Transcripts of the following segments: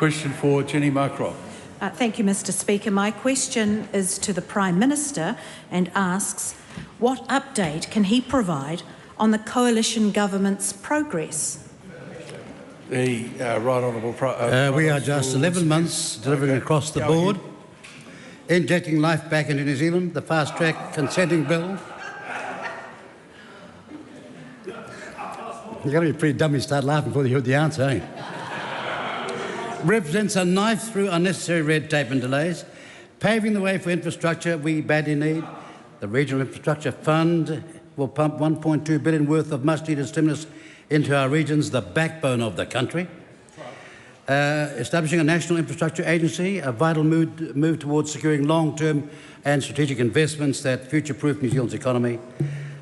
Question for Jenny Marcroft. Thank you, Mr Speaker. My question is to the Prime Minister and asks, what update can he provide on the Coalition Government's progress? The Right Honourable we are just 11 months delivering across the board, injecting life back into New Zealand, the fast-track consenting bill. You've got to be pretty dumb to start laughing before you heard the answer, eh? Represents a knife through unnecessary red tape and delays, paving the way for infrastructure we badly need. The Regional Infrastructure Fund will pump $1.2 billion worth of much-needed stimulus into our regions, the backbone of the country. Establishing a National Infrastructure Agency, a vital move towards securing long-term and strategic investments that future-proof New Zealand's economy.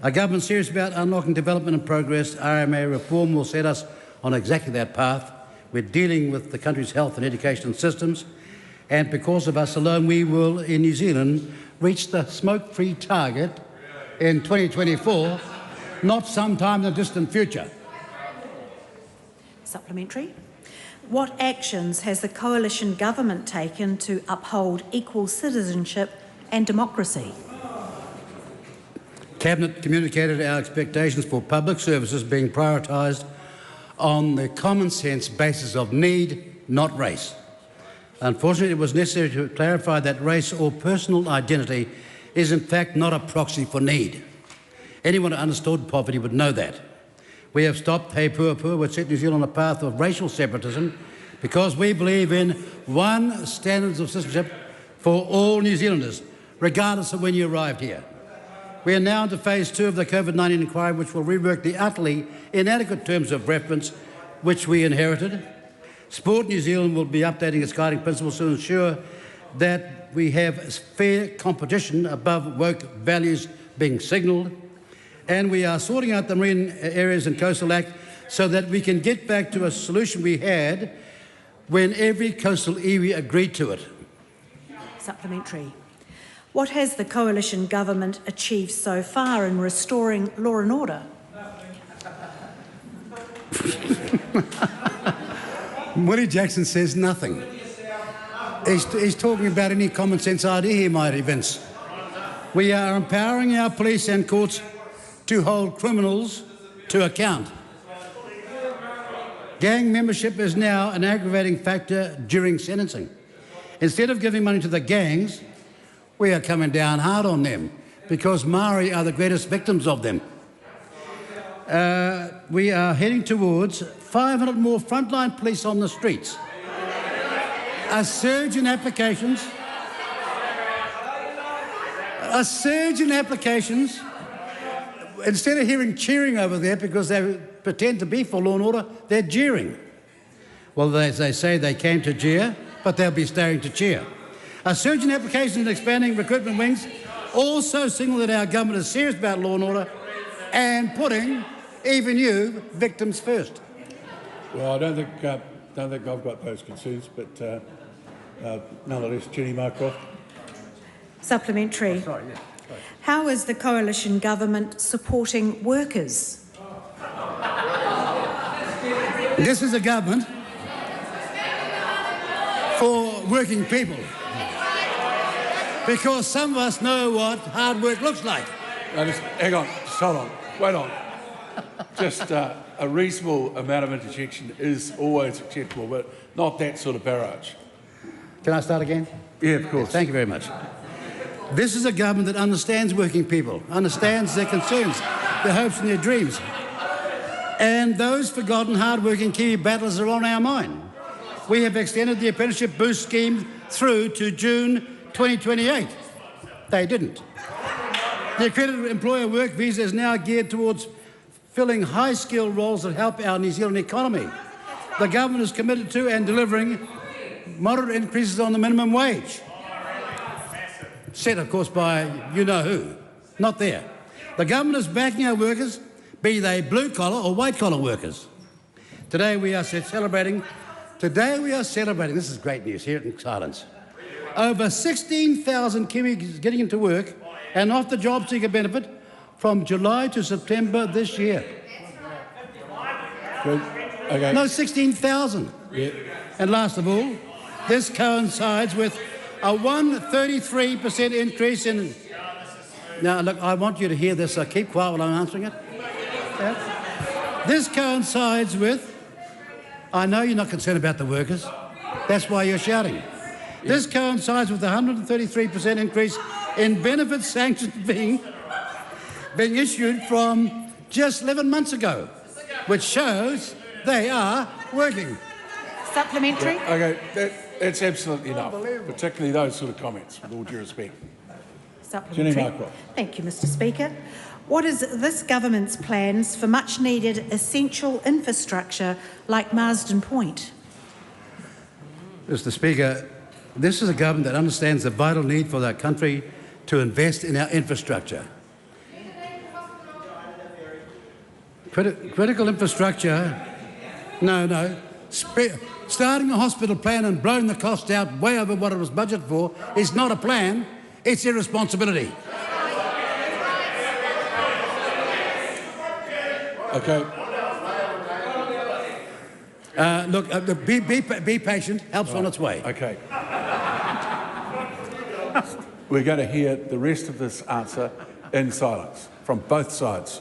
A government serious about unlocking development and progress. RMA reform will set us on exactly that path. We're dealing with the country's health and education systems, and because of us alone, we will, in New Zealand, reach the smoke-free target in 2024, not sometime in the distant future. Supplementary. What actions has the Coalition Government taken to uphold equal citizenship and democracy? Cabinet communicated our expectations for public services being prioritised on the common sense basis of need, not race. Unfortunately, it was necessary to clarify that race or personal identity is in fact not a proxy for need. Anyone who understood poverty would know that. We have stopped Hey Pua Pua, which set New Zealand on a path of racial separatism, because we believe in one standards of citizenship for all New Zealanders, regardless of when you arrived here. We are now into phase 2 of the COVID-19 inquiry, which will rework the utterly inadequate terms of reference which we inherited. Sport New Zealand will be updating its guiding principles to ensure that we have fair competition above woke values being signalled. And we are sorting out the Marine Areas and Coastal Act so that we can get back to a solution we had when every coastal iwi agreed to it. Supplementary. What has the Coalition Government achieved so far in restoring law and order? Willie Jackson says nothing. He's talking about any common sense idea he might evince. We are empowering our police and courts to hold criminals to account. Gang membership is now an aggravating factor during sentencing. Instead of giving money to the gangs, we are coming down hard on them because Maori are the greatest victims of them. We are heading towards 500 more frontline police on the streets. A surge in applications. A surge in applications. Instead of hearing cheering over there because they pretend to be for law and order, they're jeering. Well, they say they came to jeer, but they'll be staying to cheer. A surge in applications and expanding recruitment wings also signal that our government is serious about law and order and putting, even you, victims first. Well, I don't think I've got those concerns, but nonetheless, Jenny Marcroft. Supplementary. Oh, sorry, yeah. Sorry. How is the Coalition Government supporting workers? This is a government for working people. Because some of us know what hard work looks like. Now just hang on, just hold on, wait on. Just a reasonable amount of interjection is always acceptable, but not that sort of barrage. Can I start again? Yeah, of course. Yes, thank you very much. This is a government that understands working people, understands their concerns, their hopes and their dreams. And those forgotten hard-working Kiwi battlers are on our mind. We have extended the apprenticeship boost scheme through to June 2028. They didn't. The accredited employer work visa is now geared towards filling high-skilled roles that help our New Zealand economy. The government is committed to and delivering moderate increases on the minimum wage. Set, of course, by you-know-who. Not there. The government is backing our workers, be they blue-collar or white-collar workers. Today we are celebrating, this is great news, hear it in silence. Over 16,000 Kiwis getting into work and off the job seeker benefit from July to September this year. Good. Okay. No, 16,000. Yeah. And last of all, this coincides with a 133% increase in... Now, look, I want you to hear this, so keep quiet while I'm answering it. Yeah. This coincides with... I know you're not concerned about the workers. That's why you're shouting. This coincides with the 133% increase in benefit sanctions being issued from just 11 months ago, which shows they are working. Supplementary. Yeah, okay, that's absolutely enough, particularly those sort of comments, with all due respect. Supplementary. Jenny Mycroft. Thank you, Mr Speaker. What is this government's plans for much needed essential infrastructure like Marsden Point? Mr Speaker, this is a government that understands the vital need for our country to invest in our infrastructure. Critical infrastructure, no. Starting a hospital plan and blowing the cost out way over what it was budgeted for is not a plan, it's irresponsibility. Okay. Look, be patient, help's on its way. Okay. We're going to hear the rest of this answer in silence from both sides.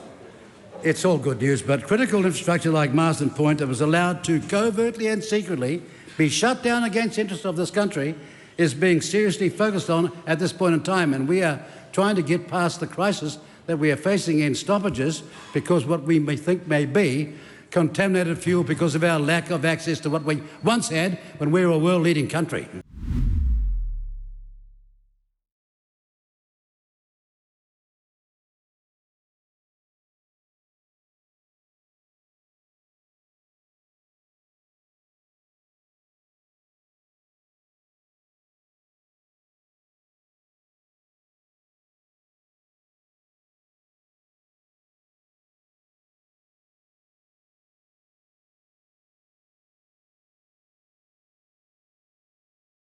It's all good news, but critical infrastructure like Marsden Point that was allowed to covertly and secretly be shut down against the interests of this country is being seriously focused on at this point in time, and we are trying to get past the crisis that we are facing in stoppages because what we may think may be contaminated fuel because of our lack of access to what we once had when we were a world-leading country.